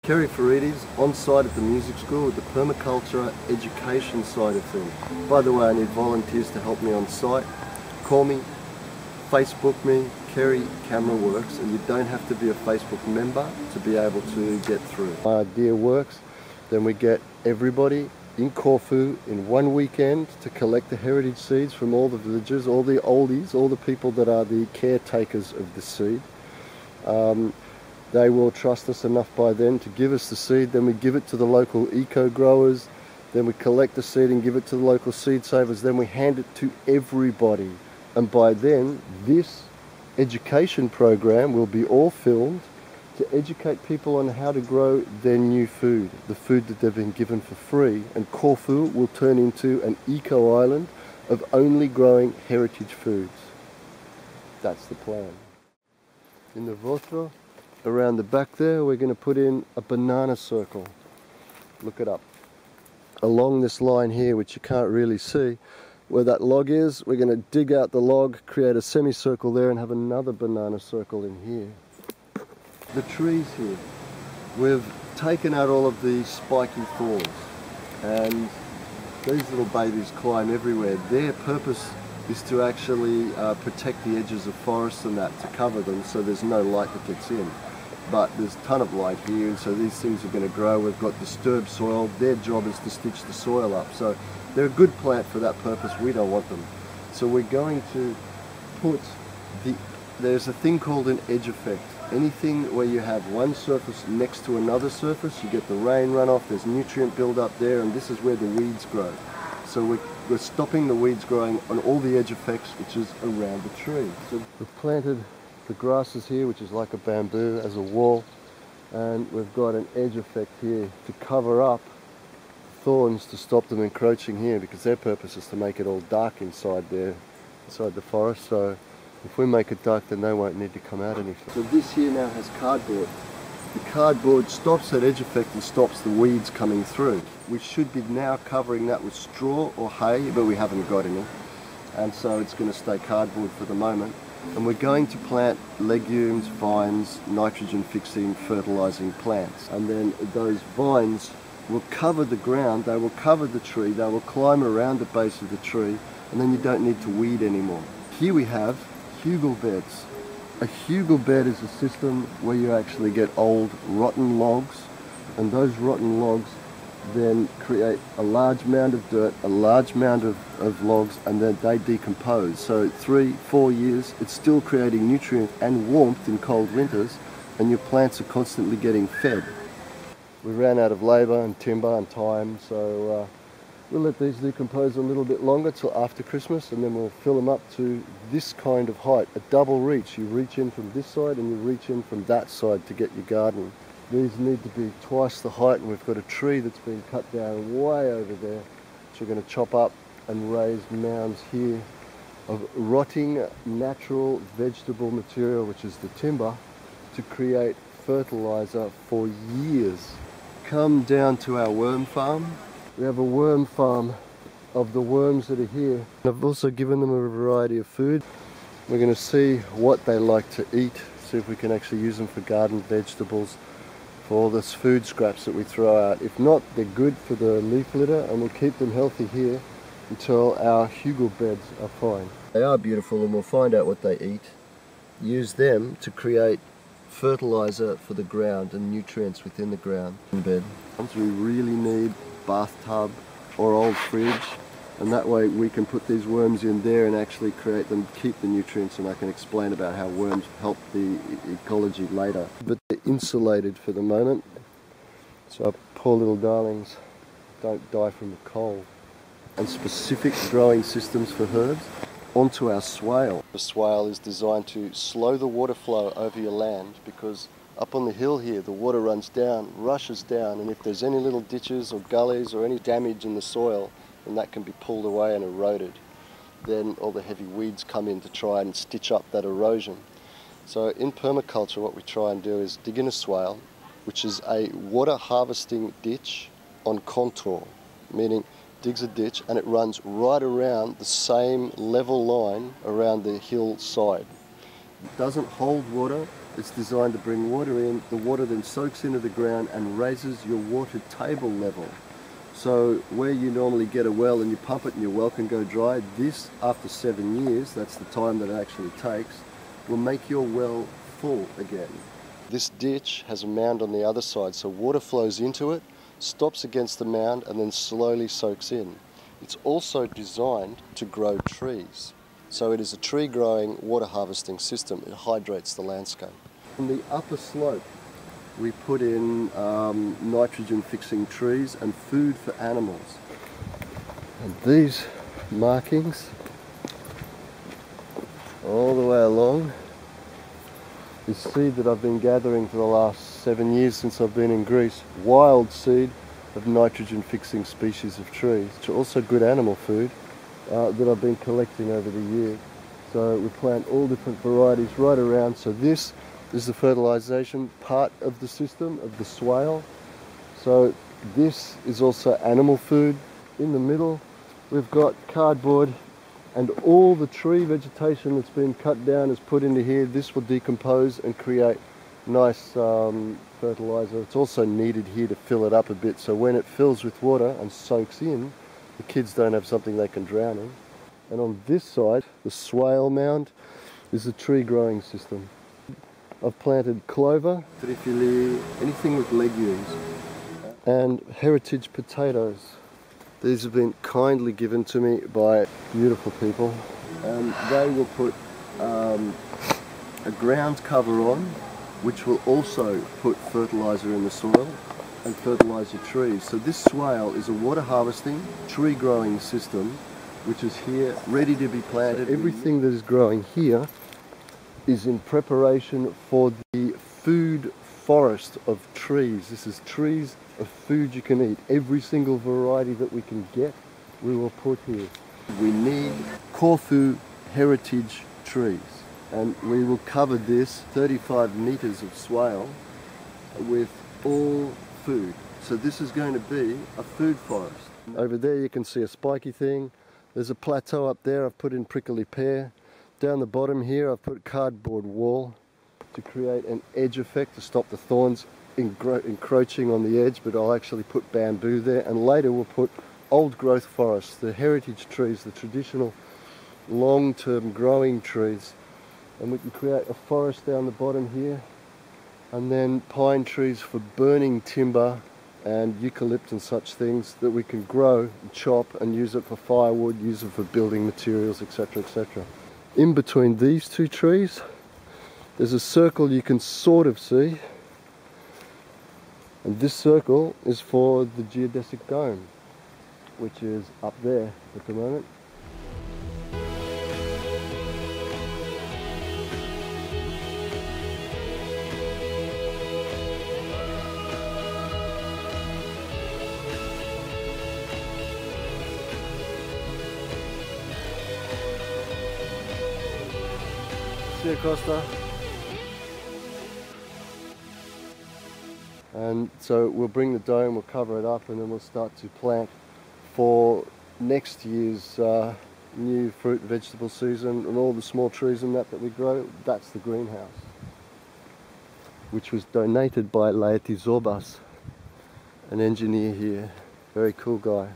Kerry on site at the music school with the permaculture education side of things. By the way, I need volunteers to help me on site. Call me, Facebook me, Kerry Cameraworks, and you don't have to be a Facebook member to be able to get through. My idea works, then we get everybody in Corfu in one weekend to collect the heritage seeds from all the villagers, all the oldies, all the people that are the caretakers of the seed. They will trust us enough by then to give us the seed, then we give it to the local eco-growers, then we collect the seed and give it to the local seed savers, then we hand it to everybody. And by then, this education program will be all filmed to educate people on how to grow their new food, the food that they've been given for free. And Corfu will turn into an eco-island of only growing heritage foods. That's the plan. In the Vostro, around the back there, we're going to put in a banana circle. Look it up. Along this line here, which you can't really see, where that log is, we're going to dig out the log, create a semicircle there and have another banana circle in here. The trees here, we've taken out all of these spiky thorns, and these little babies climb everywhere. Their purpose is to actually protect the edges of forests and that, to cover them so there's no light that gets in. But there's a ton of light here, and so these things are going to grow. We've got disturbed soil. Their job is to stitch the soil up. So they're a good plant for that purpose. We don't want them. So we're going to put there's a thing called an edge effect. Anything where you have one surface next to another surface, you get the rain runoff, there's nutrient build-up there, and this is where the weeds grow. So we're stopping the weeds growing on all the edge effects, which is around the tree. So we've planted the grasses here, which is like a bamboo, as a wall, and we've got an edge effect here to cover up thorns to stop them encroaching here, because their purpose is to make it all dark inside there, inside the forest. So if we make it dark, then they won't need to come out any further. So this here now has cardboard. The cardboard stops that edge effect and stops the weeds coming through. We should be now covering that with straw or hay, but we haven't got any, and so it's going to stay cardboard for the moment. And we're going to plant legumes, vines, nitrogen fixing, fertilizing plants. And then those vines will cover the ground, they will cover the tree, they will climb around the base of the tree, and then you don't need to weed anymore. Here we have hugel beds. A hugel bed is a system where you actually get old rotten logs, and those rotten logs then create a large mound of dirt, a large mound of logs, and then they decompose. So 3-4 years, it's still creating nutrient and warmth in cold winters, and your plants are constantly getting fed. We ran out of labour and timber and time, so we'll let these decompose a little bit longer till after Christmas, and then we'll fill them up to this kind of height, a double reach. You reach in from this side and you reach in from that side to get your garden. These need to be twice the height, and we've got a tree that's been cut down way over there, which we're going to chop up and raise mounds here of rotting natural vegetable material, which is the timber, to create fertilizer for years. Come down to our worm farm. We have a worm farm of the worms that are here. I've also given them a variety of food. We're going to see what they like to eat, see if we can actually use them for garden vegetables, for all this food scraps that we throw out. If not, they're good for the leaf litter, and we'll keep them healthy here until our hugel beds are fine. They are beautiful, and we'll find out what they eat. Use them to create fertilizer for the ground and nutrients within the ground. In bed. We really need bathtub or old fridge, and that way we can put these worms in there and actually create them, keep the nutrients, and I can explain about how worms help the ecology later. But they're insulated for the moment, so our poor little darlings don't die from the cold. And specific growing systems for herbs onto our swale. The swale is designed to slow the water flow over your land, because up on the hill here the water runs down, rushes down, and if there's any little ditches or gullies or any damage in the soil, then that can be pulled away and eroded. Then all the heavy weeds come in to try and stitch up that erosion. So in permaculture, what we try and do is dig in a swale, which is a water harvesting ditch on contour, meaning digs a ditch and it runs right around the same level line around the hillside. It doesn't hold water, It's designed to bring water in. The water then soaks into the ground and raises your water table level. So where you normally get a well and you pump it and your well can go dry, this, after 7 years, that's the time that it actually takes, will make your well full again. This ditch has a mound on the other side, so water flows into it, stops against the mound and then slowly soaks in. It's also designed to grow trees. So it is a tree growing water harvesting system. It hydrates the landscape. On the upper slope we put in nitrogen fixing trees and food for animals. And these markings all the way along is seed that I've been gathering for the last 7 years since I've been in Greece. Wild seed of nitrogen fixing species of trees, which are also good animal food that I've been collecting over the year. So we plant all different varieties right around. So this is the fertilization part of the system, of the swale. So this is also animal food. In the middle we've got cardboard, and all the tree vegetation that's been cut down is put into here. This will decompose and create nice fertilizer. It's also needed here to fill it up a bit, so when it fills with water and soaks in, the kids don't have something they can drown in. And on this side, the swale mound is a tree growing system. I've planted clover, trifili, anything with legumes, and heritage potatoes. These have been kindly given to me by beautiful people, and they will put a ground cover on, which will also put fertilizer in the soil and fertilize your trees. So this swale is a water harvesting, tree growing system which is here ready to be planted. So everything that is growing here is in preparation for the food forest of trees. This is trees of food you can eat. Every single variety that we can get, we will put here. We need Corfu heritage trees, and we will cover this 35 meters of swale with all food. So this is going to be a food forest. Over there you can see a spiky thing. There's a plateau up there. I've put in prickly pear. Down the bottom here I've put cardboard wall to create an edge effect to stop the thorns encroaching on the edge, but I'll actually put bamboo there, and later we'll put old growth forests, the heritage trees, the traditional long-term growing trees, and we can create a forest down the bottom here, and then pine trees for burning timber and eucalypt and such things that we can grow and chop and use it for firewood, use it for building materials, etc., etc. In between these two trees there's a circle you can sort of see, and this circle is for the geodesic dome, which is up there at the moment. See you, Costa. And so we'll bring the dome, we'll cover it up, and then we'll start to plant for next year's new fruit and vegetable season, and all the small trees and that we grow. That's the greenhouse, which was donated by Laeti Zorbas, an engineer here, very cool guy.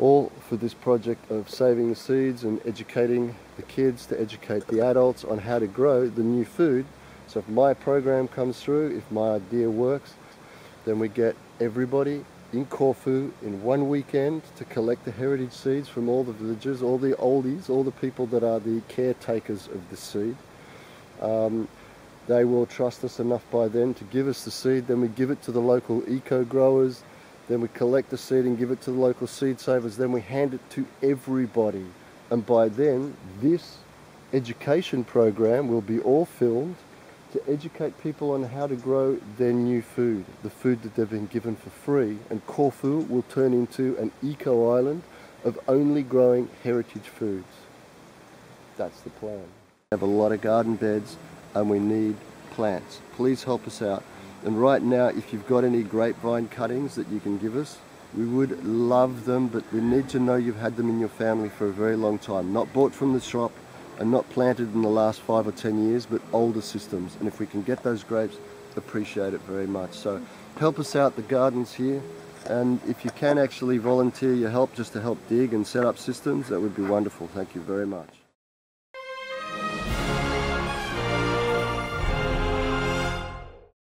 All for this project of saving the seeds and educating the kids to educate the adults on how to grow the new food. So if my program comes through, if my idea works, then we get everybody in Corfu in one weekend to collect the heritage seeds from all the villagers, all the oldies, all the people that are the caretakers of the seed. They will trust us enough by then to give us the seed, then we give it to the local eco-growers, then we collect the seed and give it to the local seed savers, then we hand it to everybody. And by then, this education program will be all filmed to educate people on how to grow their new food, the food that they've been given for free. And Corfu will turn into an eco-island of only growing heritage foods. That's the plan. We have a lot of garden beds and we need plants. Please help us out. And right now, if you've got any grapevine cuttings that you can give us, we would love them, but we need to know you've had them in your family for a very long time. Not bought from the shop, and not planted in the last 5 or 10 years, but older systems. And if we can get those grapes, appreciate it very much. So help us out, the gardens here, and if you can actually volunteer your help just to help dig and set up systems, that would be wonderful. Thank you very much.